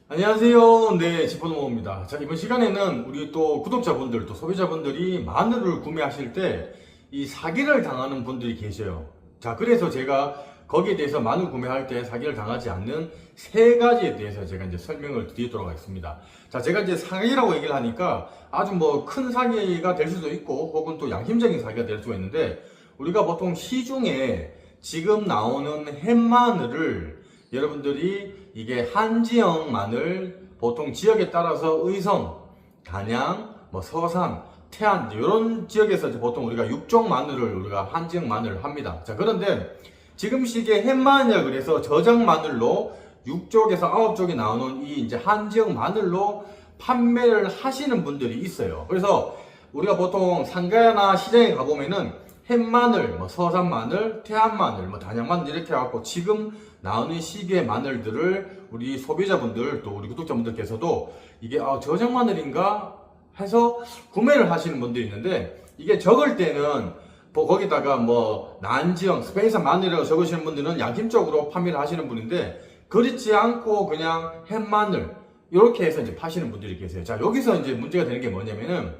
안녕하세요. 네, 지포노모입니다. 자, 이번 시간에는 우리 또 구독자분들, 또 소비자분들이 마늘을 구매하실 때 이 사기를 당하는 분들이 계셔요. 자, 그래서 제가 거기에 대해서 마늘 구매할 때 사기를 당하지 않는 세 가지에 대해서 제가 이제 설명을 드리도록 하겠습니다. 자, 제가 이제 사기라고 얘기를 하니까 아주 뭐 큰 사기가 될 수도 있고 혹은 또 양심적인 사기가 될 수가 있는데, 우리가 보통 시중에 지금 나오는 햇마늘을 여러분들이 이게 한지형 마늘, 보통 지역에 따라서 의성, 단양, 뭐 서산, 태안 이런 지역에서 이제 보통 우리가 육종 마늘을 우리가 한지형 마늘을 합니다. 자, 그런데 지금 시기에 햇마늘, 그래서 저장 마늘로 6쪽에서 9쪽이 나오는 이 이제 한지형 마늘로 판매를 하시는 분들이 있어요. 그래서 우리가 보통 상가나 시장에 가보면은 햇마늘, 뭐 서산 마늘, 태안 마늘, 뭐 단양 마늘 이렇게 해갖고 지금 나오는 시기의 마늘들을 우리 소비자분들 또 우리 구독자분들께서도 이게 저장 마늘인가 해서 구매를 하시는 분들이 있는데, 이게 적을 때는 거기다가 뭐 난지형, 스페인산 마늘이라고 적으시는 분들은 양심적으로 판매를 하시는 분인데, 그렇지 않고 그냥 햇마늘 이렇게 해서 이제 파시는 분들이 계세요. 자, 여기서 이제 문제가 되는 게 뭐냐면은,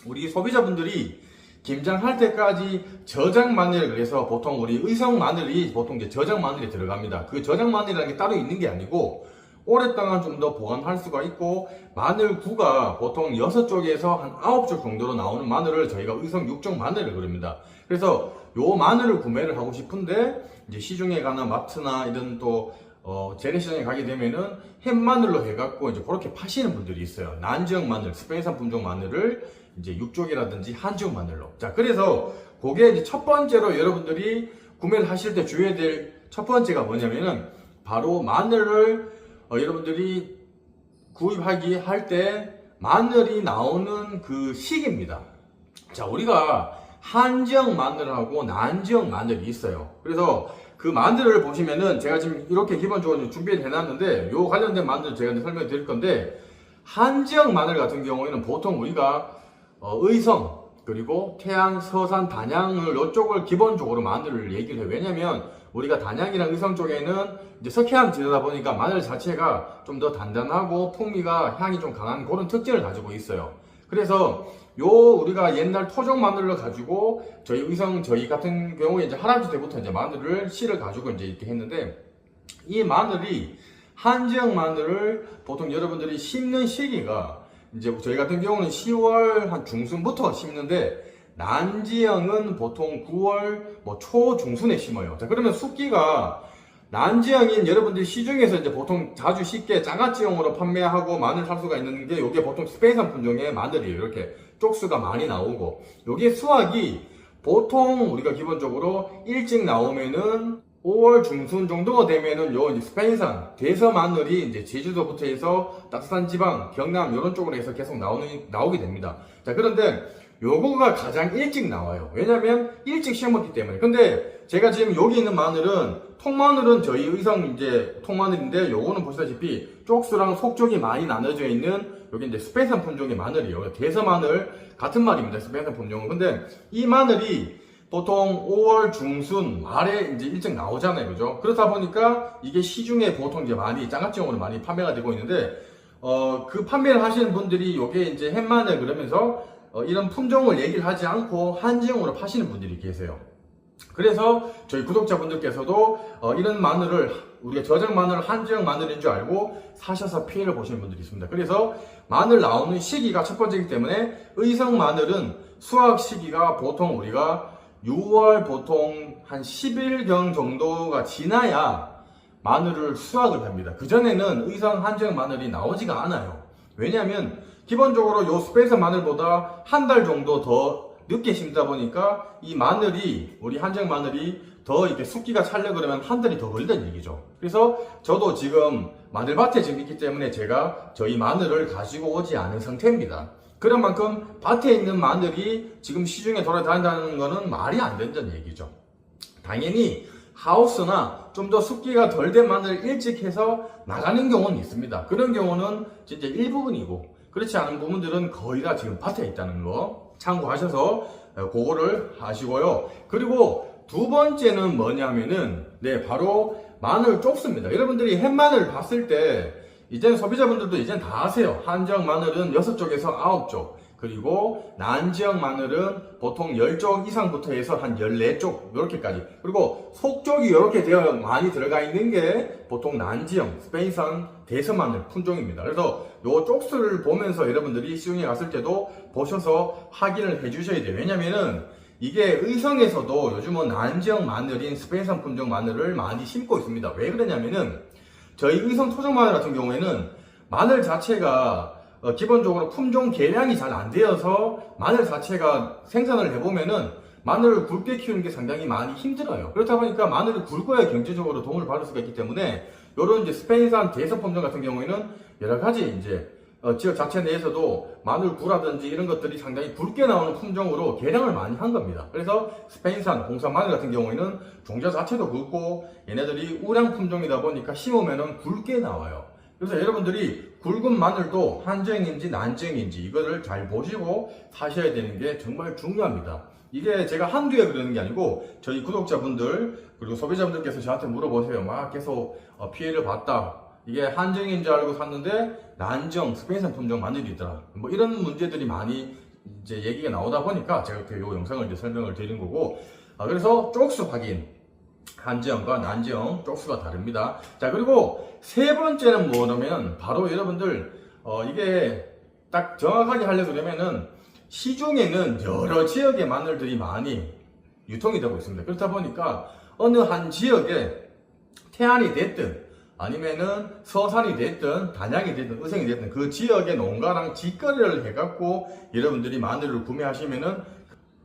우리 소비자분들이 김장할 때까지 저장 마늘, 그래서 보통 우리 의성 마늘이 보통 이제 저장 마늘에 들어갑니다. 그 저장 마늘이라는 게 따로 있는 게 아니고 오랫동안 좀 더 보관할 수가 있고, 마늘구가 보통 6쪽에서 한 9쪽 정도로 나오는 마늘을 저희가 의성 6종 마늘을 그럽니다. 그래서 요 마늘을 구매를 하고 싶은데, 이제 시중에 가는 마트나 이런 또 재래시장에 가게 되면은 햇마늘로 해갖고 이제 그렇게 파시는 분들이 있어요. 난지형 마늘, 스페인산 품종 마늘을 이제 육족이라든지 한지형 마늘로. 자, 그래서 그게 이제 첫 번째로 여러분들이 구매를 하실 때 주의해야 될 첫 번째가 뭐냐면은, 바로 마늘을 여러분들이 구입하기 할 때 마늘이 나오는 그 시기입니다. 자, 우리가 한지형 마늘하고 난지형 마늘이 있어요. 그래서 그 마늘을 보시면은 제가 지금 이렇게 기본적으로 준비를 해놨는데, 요 관련된 마늘을 제가 설명을 드릴 건데, 한지형 마늘 같은 경우에는 보통 우리가 의성, 그리고 태안, 서산, 단양을 이쪽을 기본적으로 마늘을 얘기를 해요. 왜냐면 우리가 단양이랑 의성 쪽에는 이제 석회암 지대다 보니까 마늘 자체가 좀 더 단단하고 풍미가 향이 좀 강한 그런 특징을 가지고 있어요. 그래서 우리가 옛날 토종 마늘을 가지고 저희 같은 경우에 이제 할아버지 때부터 이제 마늘을 씨를 가지고 이제 이렇게 했는데, 이 마늘이 한지형 마늘을 보통 여러분들이 심는 시기가 이제 저희 같은 경우는 10월 한 중순부터 심는데, 난지형은 보통 9월 뭐 초중순에 심어요. 자, 그러면 숙기가 난지형인 여러분들이 시중에서 이제 보통 자주 쉽게 장아찌용으로 판매하고 마늘 살 수가 있는 게, 요게 보통 스페인산 품종의 마늘이에요. 이렇게 쪽수가 많이 나오고, 요게 수확이 보통 우리가 기본적으로 일찍 나오면은 5월 중순 정도가 되면은 요 이제 스페인산 대서 마늘이 이제 제주도부터 해서 따뜻한 지방, 경남 이런 쪽으로 해서 계속 나오게 됩니다. 자, 그런데 요거가 가장 일찍 나와요. 왜냐면 일찍 심었기 때문에. 근데 제가 지금 여기 있는 마늘은, 통마늘은 저희 의성 이제 통마늘인데, 요거는 보시다시피 쪽수랑 속쪽이 많이 나눠져 있는 여기 이제 스페인산 품종의 마늘이에요. 대서 마늘 같은 말입니다. 스페인산 품종은. 근데 이 마늘이 보통 5월 중순 말에 이제 일찍 나오잖아요. 그죠? 그렇다 보니까 이게 시중에 보통 이제 많이 장아찌용으로 많이 판매가 되고 있는데, 그 판매를 하시는 분들이 요게 이제 햇마늘 그러면서 이런 품종을 얘기를 하지 않고 한지형으로 파시는 분들이 계세요. 그래서 저희 구독자분들께서도 이런 마늘을, 우리가 저장 마늘 한지형 마늘인 줄 알고 사셔서 피해를 보시는 분들이 있습니다. 그래서 마늘 나오는 시기가 첫 번째이기 때문에, 의성 마늘은 수확 시기가 보통 우리가 6월 보통 한 10일경 정도가 지나야 마늘을 수확을 합니다. 그전에는 의성 한지형 마늘이 나오지가 않아요. 왜냐하면 기본적으로 요 스페인산 마늘보다 한 달 정도 더 늦게 심다 보니까 이 마늘이, 우리 한지형 마늘이 더 이렇게 숙기가 차려 그러면 한 달이 더 걸린다는 얘기죠. 그래서 저도 지금 마늘밭에 지금 있기 때문에 제가 저희 마늘을 가지고 오지 않은 상태입니다. 그런 만큼 밭에 있는 마늘이 지금 시중에 돌아다닌다는 거는 말이 안 된다는 얘기죠. 당연히 하우스나 좀 더 숙기가 덜 된 마늘을 일찍 해서 나가는 경우는 있습니다. 그런 경우는 진짜 일부분이고, 그렇지 않은 부분들은 거의 다 지금 밭에 있다는 거 참고하셔서 그거를 하시고요. 그리고 두 번째는 뭐냐면은, 바로 마늘 쪽수입니다. 여러분들이 햇마늘 봤을 때 이제는 소비자분들도 이제는 다 아세요. 한정 마늘은 6쪽에서 9쪽, 그리고 난지역 마늘은 보통 10쪽 이상부터 해서 한 14쪽 이렇게까지, 그리고 속쪽이 이렇게 되어 많이 들어가 있는 게 보통 난지역 스페인산 대선 마늘 품종입니다. 그래서 요 쪽수를 보면서 여러분들이 시중에 갔을 때도 보셔서 확인을 해 주셔야 돼요. 왜냐면은 이게 의성에서도 요즘은 난지역 마늘인 스페인산 품종 마늘을 많이 심고 있습니다. 왜 그러냐면은 저희 의성 토종 마늘 같은 경우에는 마늘 자체가 기본적으로 품종 개량이 잘 안 되어서 마늘 자체가 생산을 해보면은 마늘을 굵게 키우는 게 상당히 많이 힘들어요. 그렇다 보니까 마늘이 굵어야 경제적으로 도움을 받을 수가 있기 때문에 요런 이제 스페인산 대선 품종 같은 경우에는 여러 가지 이제 지역 자체 내에서도 마늘 굴라든지 이런 것들이 상당히 굵게 나오는 품종으로 개량을 많이 한 겁니다. 그래서 스페인산 홍산 마늘 같은 경우에는 종자 자체도 굵고 얘네들이 우량 품종이다 보니까 심으면은 굵게 나와요. 그래서 여러분들이 굵은 마늘도 한정인지 난정인지 이거를 잘 보시고 사셔야 되는 게 정말 중요합니다. 이게 제가 한두 해 그러는 게 아니고 저희 구독자분들 그리고 소비자분들께서 저한테 물어보세요. 막 계속 피해를 봤다. 이게 한정인 줄 알고 샀는데 난정, 스페인산 품종 마늘이 있더라. 뭐 이런 문제들이 많이 이제 얘기가 나오다 보니까 제가 이렇게 요 영상을 이제 설명을 드린 거고, 그래서 쪽수 확인. 한지형과 난지형 쪽수가 다릅니다. 자, 그리고 세 번째는 뭐냐면 바로 여러분들 이게 딱 정확하게 하려고 그러면은 시중에는 여러 지역의 마늘들이 많이 유통이 되고 있습니다. 그렇다 보니까 어느 한 지역에 태안이 됐든 아니면은 서산이 됐든 단양이 됐든 의성이 됐든 그 지역의 농가랑 직거래를 해갖고 여러분들이 마늘을 구매하시면은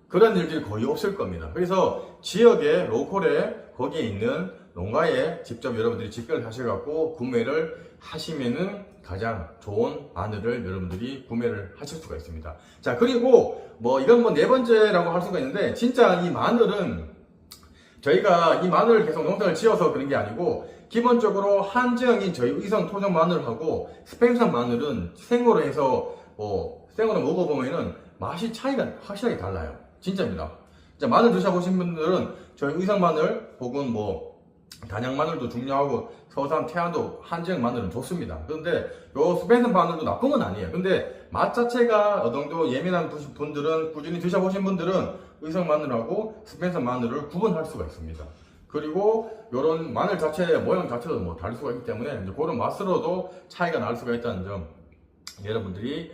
그런 일들이 거의 없을 겁니다. 그래서 지역의 로컬에 거기에 있는 농가에 직접 여러분들이 직거래를 하셔갖고 구매를 하시면은 가장 좋은 마늘을 여러분들이 구매를 하실 수가 있습니다. 자, 그리고 뭐 이건 뭐 네 번째라고 할 수가 있는데, 진짜 이 마늘은 저희가 이 마늘을 계속 농사를 지어서 그런 게 아니고 기본적으로 한지형인 저희 의성 토종 마늘하고 스페인산 마늘은 생으로 해서 생으로 먹어보면은 맛이 차이가 확실하게 달라요. 진짜입니다. 자, 마늘 드셔보신 분들은 저희 의성 마늘 혹은 뭐 단양 마늘도 중요하고 서산 태안도 한지역 마늘은 좋습니다. 그런데 요 스페인산 마늘도 나쁜 건 아니에요. 근데 맛 자체가 어느 정도 예민한 분들은, 꾸준히 드셔보신 분들은 의성 마늘하고 스페인산 마늘을 구분할 수가 있습니다. 그리고 요런 마늘 자체의 모양 자체도 뭐 다를 수가 있기 때문에 이제 그런 맛으로도 차이가 날 수가 있다는 점 여러분들이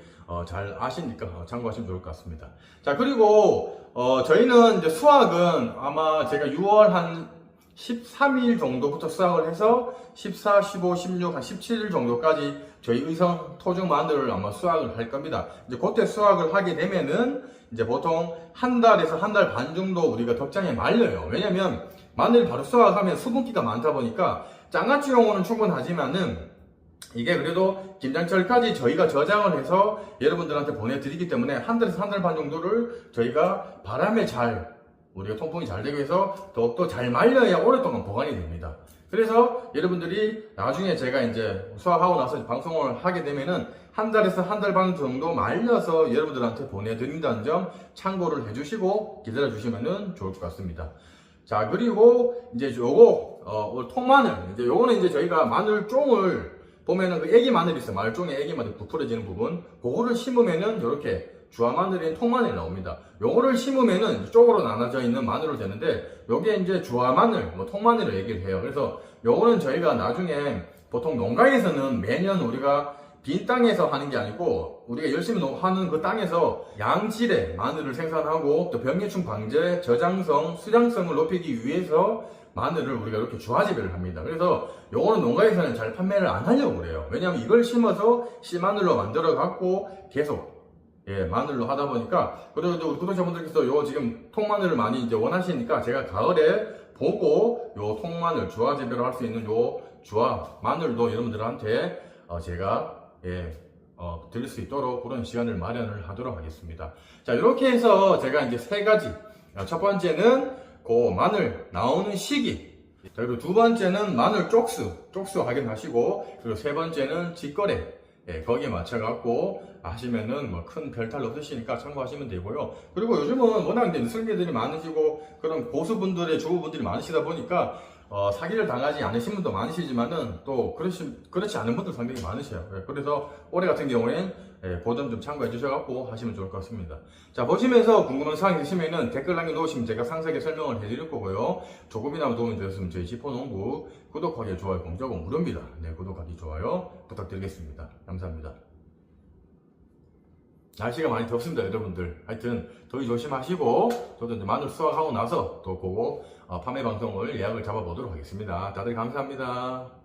잘 아시니까 참고하시면 좋을 것 같습니다. 자, 그리고 저희는 이제 수확은 아마 제가 6월 한 13일 정도부터 수확을 해서 14, 15, 16, 한 17일 정도까지 저희 의성 토종 마늘을 아마 수확을 할 겁니다. 이제 그때 수확을 하게 되면은 이제 보통 한 달에서 한 달 반 정도 우리가 덕장에 말려요. 왜냐면 마늘 바로 수확하면 수분기가 많다 보니까 장아찌용으로는 충분하지만은 이게 그래도 김장철까지 저희가 저장을 해서 여러분들한테 보내드리기 때문에 한 달에서 한 달 반 정도를 저희가 바람에 잘, 우리가 통풍이 잘 되기 위해서 더욱더 잘 말려야 오랫동안 보관이 됩니다. 그래서 여러분들이 나중에 제가 이제 수확하고 나서 방송을 하게 되면은 한 달에서 한 달 반 정도 말려서 여러분들한테 보내드린다는 점 참고를 해주시고 기다려주시면은 좋을 것 같습니다. 자, 그리고 이제 요거 통마늘, 이제 요거는 이제 저희가 마늘종을 보면은 그 애기 마늘 있어요. 마늘종에 애기 마늘 부풀어지는 부분, 그거를 심으면은 이렇게 주화 마늘인 통마늘이 나옵니다. 요거를 심으면은 이쪽으로 나눠져 있는 마늘로 되는데, 요게 이제 주화 마늘, 뭐 통마늘을 얘기를 해요. 그래서 요거는 저희가 나중에 보통 농가에서는 매년 우리가 빈 땅에서 하는 게 아니고 우리가 열심히 하는 그 땅에서 양질의 마늘을 생산하고 또 병해충 방제, 저장성, 수량성을 높이기 위해서 마늘을 우리가 이렇게 주화재배를 합니다. 그래서 요거는 농가에서는 잘 판매를 안 하려고 그래요. 왜냐하면 이걸 심어서 씨마늘로 만들어 갖고 계속 마늘로 하다 보니까, 그래도 우리 구독자분들께서 요 지금 통마늘을 많이 이제 원하시니까 제가 가을에 보고 요 통마늘 주화재배를 할 수 있는 요 주화 마늘도 여러분들한테 제가 드릴 수 있도록 그런 시간을 마련을 하도록 하겠습니다. 자, 이렇게 해서 제가 이제 세 가지, 첫 번째는 그 마늘 나오는 시기, 그리고 두 번째는 마늘 쪽수 확인하시고, 그리고 세 번째는 직거래, 거기에 맞춰갖고 하시면은 뭐 큰 별탈 없으시니까 참고하시면 되고요. 그리고 요즘은 워낙 이제 설계들이 많으시고 그런 고수분들의 주부분들이 많으시다 보니까 사기를 당하지 않으신 분도 많으시지만은 또 그렇지 않은 분들 상당히 많으셔요. 예, 그래서 올해 같은 경우엔 그 점 좀 참고해 주셔갖고 하시면 좋을 것 같습니다. 자, 보시면서 궁금한 사항 있으시면은 댓글 남겨놓으시면 제가 상세하게 설명을 해드릴 거고요. 조금이나마 도움이 되었으면 저희 지포농부 구독하기, 좋아요, 공짜고 무료입니다. 네, 구독하기, 좋아요 부탁드리겠습니다. 감사합니다. 날씨가 많이 덥습니다, 여러분들. 하여튼 더위 조심하시고 저도 이제 마늘 수확하고 나서 또 그거 판매 방송을 예약을 잡아보도록 하겠습니다. 다들 감사합니다.